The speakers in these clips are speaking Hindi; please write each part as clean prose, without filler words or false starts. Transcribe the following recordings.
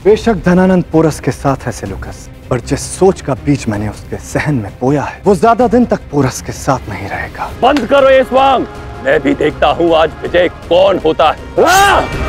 बेशक धनानंद पोरस के साथ है सेलुकस, पर जिस सोच का बीज मैंने उसके सहन में बोया है वो ज्यादा दिन तक पोरस के साथ नहीं रहेगा। बंद करो ये स्वांग, मैं भी देखता हूँ आज विजय कौन होता है।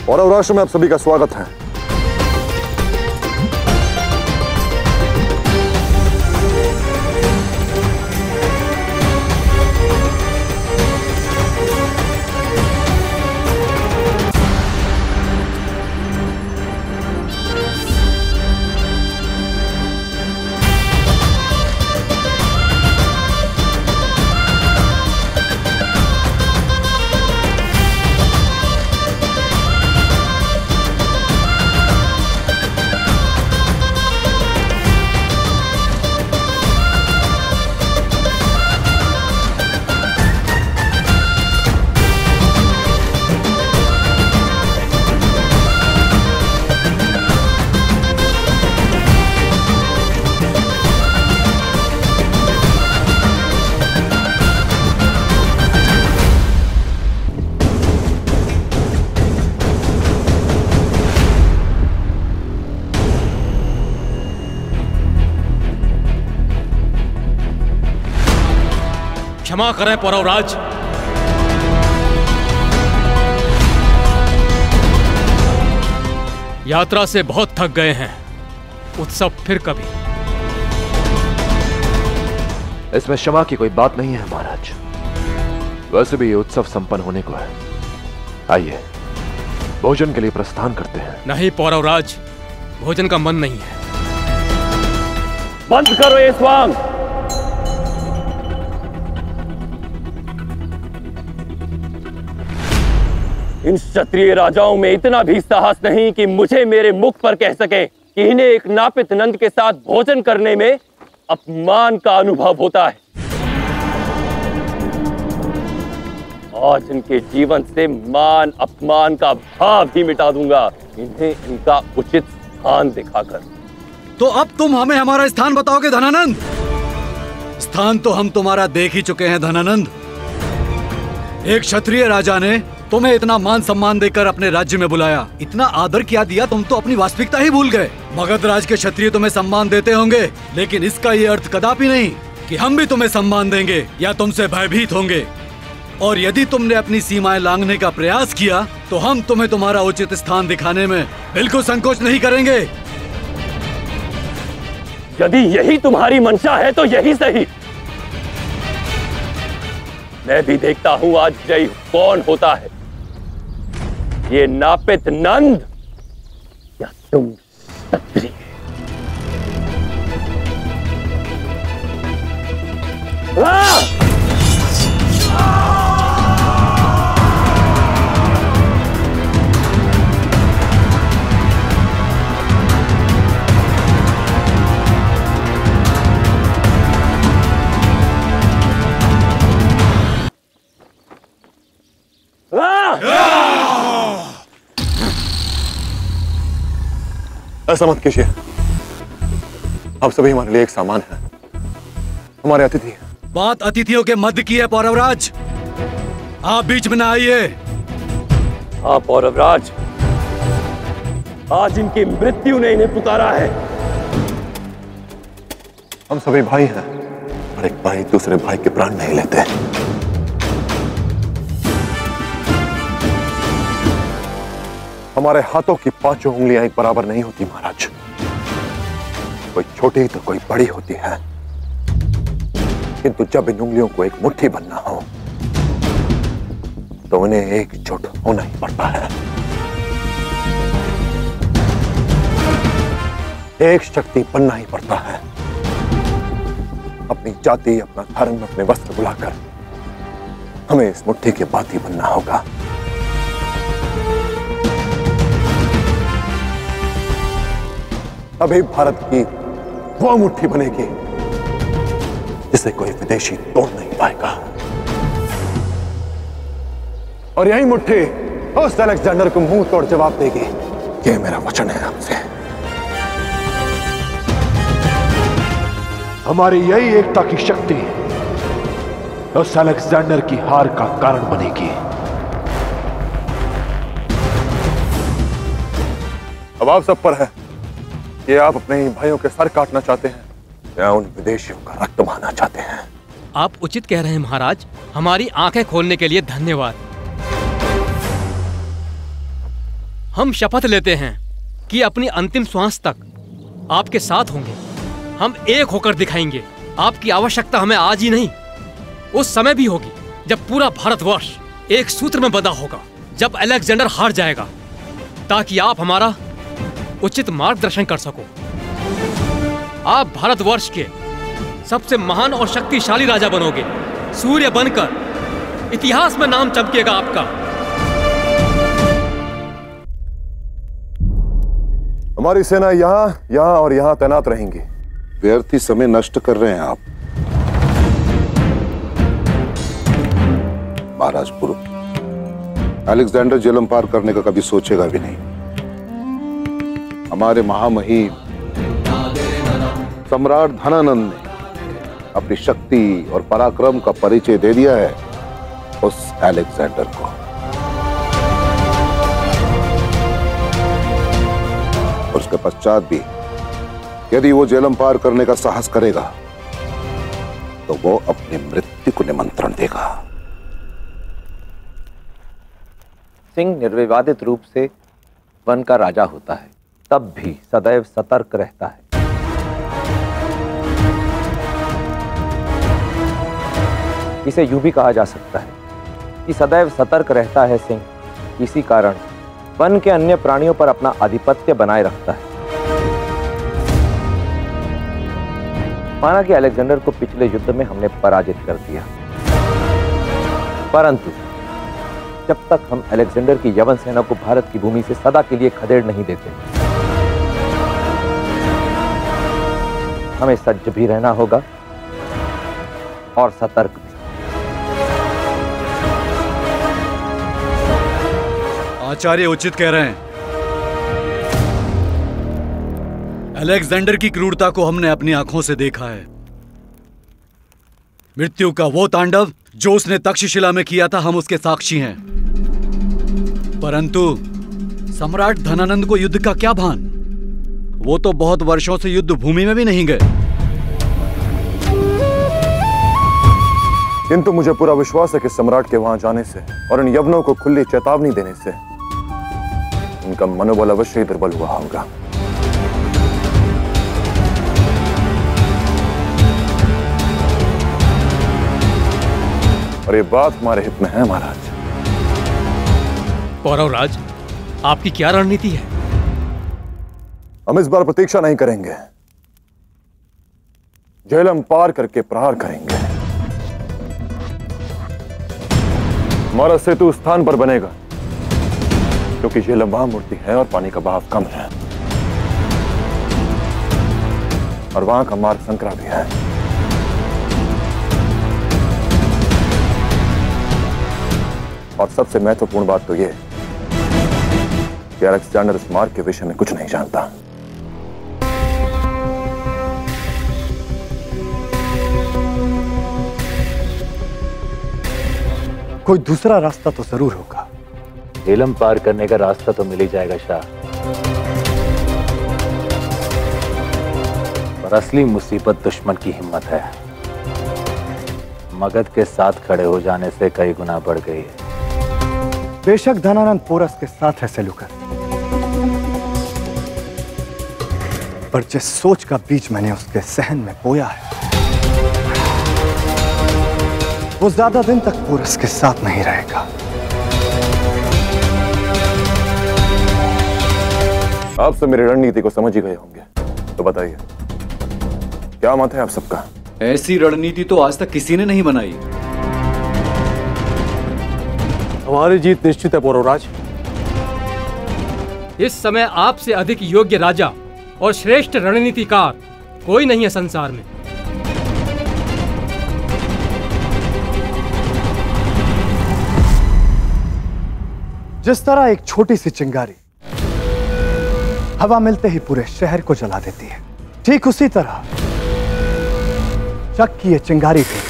पौरव राष्ट्र में आप सभी का स्वागत है। क्षमा करें पौरवराज, यात्रा से बहुत थक गए हैं। उत्सव फिर कभी। इसमें क्षमा की कोई बात नहीं है महाराज। वैसे भी ये उत्सव संपन्न होने को है। आइए भोजन के लिए प्रस्थान करते हैं। नहीं पौरवराज, भोजन का मन नहीं है। बंद करो ये स्वांग। इन क्षत्रिय राजाओं में इतना भी साहस नहीं कि मुझे मेरे मुख पर कह सके कि इन्हें एक नापित नंद के साथ भोजन करने में अपमान का अनुभव होता है। आज इनके जीवन से मान अपमान का भाव ही मिटा दूंगा, इन्हें इनका उचित स्थान दिखाकर। तो अब तुम हमें हमारा स्थान बताओगे धनानंद? स्थान तो हम तुम्हारा देख ही चुके हैं धनानंद। एक क्षत्रिय राजा ने तुम्हें इतना मान सम्मान देकर अपने राज्य में बुलाया, इतना आदर किया दिया, तुम तो अपनी वास्तविकता ही भूल गए। मगध राज के क्षत्रिय तुम्हें सम्मान देते होंगे, लेकिन इसका ये अर्थ कदापि नहीं कि हम भी तुम्हें सम्मान देंगे या तुमसे भयभीत होंगे। और यदि तुमने अपनी सीमाएं लांघने का प्रयास किया तो हम तुम्हें तुम्हारा उचित स्थान दिखाने में बिल्कुल संकोच नहीं करेंगे। यदि यही तुम्हारी मंशा है तो यही सही। मैं भी देखता हूं आज जय कौन होता है, ये नापित नंद या तुम क्षत्रिय। ऐसा मत कीजिए, आप सभी हमारे लिए एक सामान है, हमारे अतिथि हैं। बात अतिथियों के मध्य की है पौरवराज, आप बीच में ना आइए। हाँ पौरवराज, आज इनकी मृत्यु ने इन्हें पुकारा है। हम सभी भाई हैं और एक भाई दूसरे भाई के प्राण नहीं लेते। हमारे हाथों की पांचों उंगलियां एक बराबर नहीं होती महाराज। कोई छोटी तो कोई बड़ी होती है, किंतु जब इन उंगलियों को एक मुट्ठी बनना हो तो उन्हें एकजुट होना ही पड़ता है। एक शक्ति बनना ही पड़ता है। अपनी जाति, अपना धर्म, अपने वस्त्र बुलाकर हमें इस मुट्ठी के बाती बनना होगा। तभी भारत की वो मुट्ठी बनेगी जिसे कोई विदेशी तोड़ नहीं पाएगा। और यही मुट्ठी उस अलेक्जेंडर को मुंह तोड़ जवाब देगी। ये मेरा वचन है आपसे। हमारी यही एकता की शक्ति उस अलेक्जेंडर की हार का कारण बनेगी। अब आप सब पर है कि आप अपने ही भाइयों के सर काटना चाहते हैं या उन विदेशियों का रक्त बहाना चाहते हैं। आप उचित कह रहे हैं महाराज। हमारी आंखें खोलने के लिए धन्यवाद। हम शपथ लेते हैं कि अपनी अंतिम श्वास तक आपके साथ होंगे। हम एक होकर दिखाएंगे। आपकी आवश्यकता हमें आज ही नहीं, उस समय भी होगी जब पूरा भारतवर्ष एक सूत्र में बंधा होगा, जब अलेक्जेंडर हार जाएगा, ताकि आप हमारा उचित मार्गदर्शन कर सको। आप भारतवर्ष के सबसे महान और शक्तिशाली राजा बनोगे। सूर्य बनकर इतिहास में नाम चमकेगा आपका। हमारी सेना यहां और यहां तैनात रहेंगी। व्यर्थी समय नष्ट कर रहे हैं आप महाराज पुरु। अलेक्जेंडर झेलम पार करने का कभी सोचेगा भी नहीं। हमारे महामहिम सम्राट धनानंद ने अपनी शक्ति और पराक्रम का परिचय दे दिया है उस अलेक्जेंडर को। और उसके पश्चात भी यदि वो झेलम पार करने का साहस करेगा तो वो अपनी मृत्यु को निमंत्रण देगा। सिंह निर्विवादित रूप से वन का राजा होता है, तब भी सदैव सतर्क रहता है। इसे यूं भी कहा जा सकता है कि सदैव सतर्क रहता है सिंह, इसी कारण वन के अन्य प्राणियों पर अपना आधिपत्य बनाए रखता है। माना कि अलेक्जेंडर को पिछले युद्ध में हमने पराजित कर दिया, परंतु जब तक हम अलेक्जेंडर की यवन सेना को भारत की भूमि से सदा के लिए खदेड़ नहीं देते, हमें सज्ज भी रहना होगा और सतर्क भी। आचार्य उचित कह रहे हैं। अलेक्जेंडर की क्रूरता को हमने अपनी आंखों से देखा है। मृत्यु का वो तांडव जो उसने तक्षशिला में किया था, हम उसके साक्षी हैं। परंतु सम्राट धनानंद को युद्ध का क्या भान? वो तो बहुत वर्षों से युद्ध भूमि में भी नहीं गए। किंतु मुझे पूरा विश्वास है कि सम्राट के वहां जाने से और इन यवनों को खुली चेतावनी देने से उनका मनोबल अवश्य ही दुर्बल हुआ होगा। और ये बात हमारे हित में है महाराज। पौरवराज, आपकी क्या रणनीति है? हम इस बार प्रतीक्षा नहीं करेंगे, झेलम पार करके प्रहार करेंगे। हमारा सेतु उस स्थान पर बनेगा क्योंकि झेलम वहां मूर्ति है और पानी का बहाव कम है, और वहां का मार्ग संकरा भी है। और सबसे महत्वपूर्ण बात तो यह कि अलेक्जेंडर इस मार्ग के विषय में कुछ नहीं जानता। कोई दूसरा रास्ता तो जरूर होगा। झेलम पार करने का रास्ता तो मिल ही जाएगा शाह, पर असली मुसीबत दुश्मन की हिम्मत है। मगध के साथ खड़े हो जाने से कई गुना बढ़ गई है। बेशक धनानंद पोरस के साथ है सेल्यूकस, पर जिस सोच का बीज मैंने उसके सहन में बोया है, वो ज्यादा दिन तक पोरस के साथ नहीं रहेगा। आप सब मेरी रणनीति को समझ ही गए होंगे, तो बताइए क्या मत है आप सबका? ऐसी रणनीति तो आज तक किसी ने नहीं बनाई। हमारी जीत निश्चित है पौरवराज। इस समय आपसे अधिक योग्य राजा और श्रेष्ठ रणनीतिकार कोई नहीं है संसार में। जिस तरह एक छोटी सी चिंगारी हवा मिलते ही पूरे शहर को जला देती है, ठीक उसी तरह शक की ये चिंगारी भी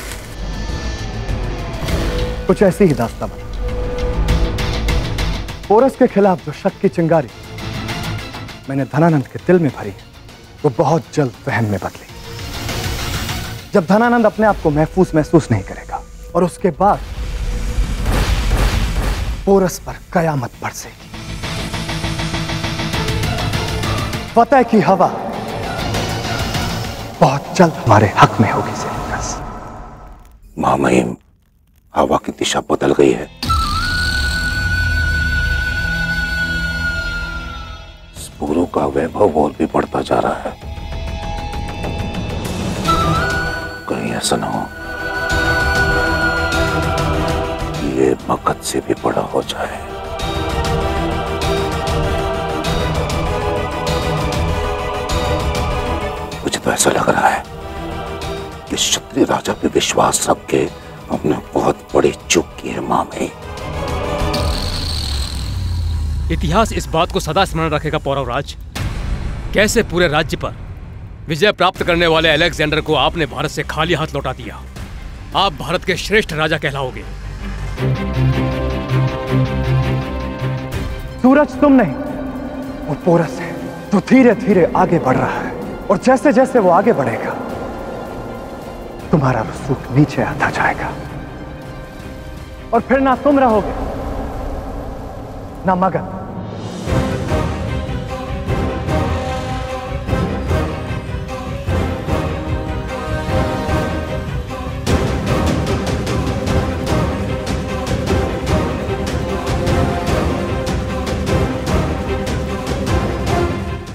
कुछ ऐसी ही दास्तां बनी। पोरस के खिलाफ जो शक की चिंगारी मैंने धनानंद के दिल में भरी है, वो बहुत जल्द वहम में बदली। जब धनानंद अपने आप को महसूस नहीं करेगा और उसके बाद पोरस पर कयामत बरसेगी। फतेह की हवा बहुत जल्द हमारे हक में होगी सेल्यूकस। महामहिम, हवा की दिशा बदल गई है। स्पुरों का वैभव और भी बढ़ता जा रहा है। कहीं ऐसा ना हो कि ये मगध से भी बड़ा हो जाए। मुझे तो ऐसा लग रहा है कि क्षत्रिय राजा पे विश्वास रख के हमने बहुत बड़ी चूक की है मामे। इतिहास इस बात को सदा स्मरण रखेगा पौरवराज। कैसे पूरे राज्य पर विजय प्राप्त करने वाले अलेक्जेंडर को आपने भारत से खाली हाथ लौटा दिया। आप भारत के श्रेष्ठ राजा कहलाओगे। सूरज तुम नहीं, वो पोरस है जो धीरे धीरे आगे बढ़ रहा है, और जैसे जैसे वो आगे बढ़ेगा तुम्हारा रसूख नीचे आता जाएगा, और फिर ना तुम रहोगे ना मगध।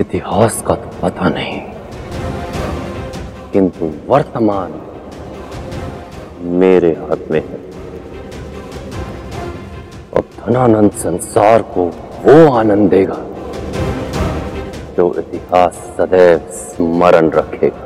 इतिहास का तो पता नहीं, किंतु वर्तमान मेरे हाथ में है। अब धनानंद संसार को वो आनंद देगा जो इतिहास सदैव स्मरण रखेगा।